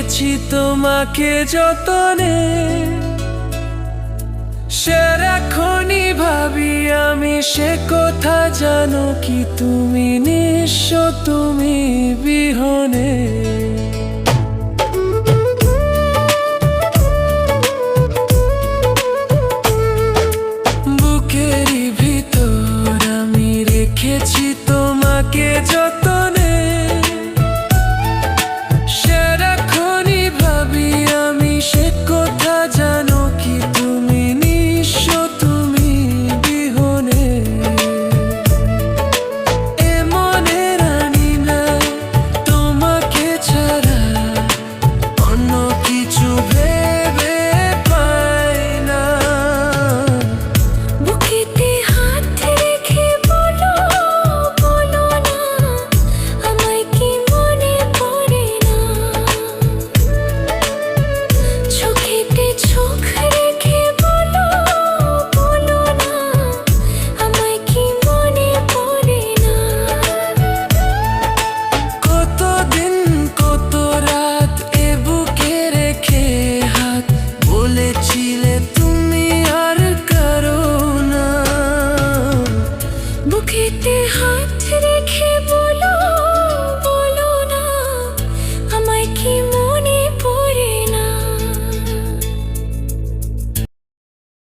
রেখেছি তোমাকে যতনে, সারাক্ষণই ভাবি আমি সে কথা, জানো কি তুমি নিঃস্ব, তুমি বিহনে। বুকেরই ভিতর আমি রেখেছি তোমাকে যতনে, সারাক্ষণই ভাবি আমি সে কথা, জানো কি তুমি নিঃস্ব, তুমি বিহনে। এ মনে রানি না তোমাকে ছাড়া, অন্য কিছু ভেবে পাই না। বুকেতে হাত রেখে বলো, বলো না আমায় কি মনে পড়ে না। চোখেতে চোখ রেখে বলো, বলো না আমায় কি মনে পড়ে না। কতদিন কত রাত এ বুকে রেখে হাত, বলেছিলে তুমি আর কারো না। বুকেতে হাত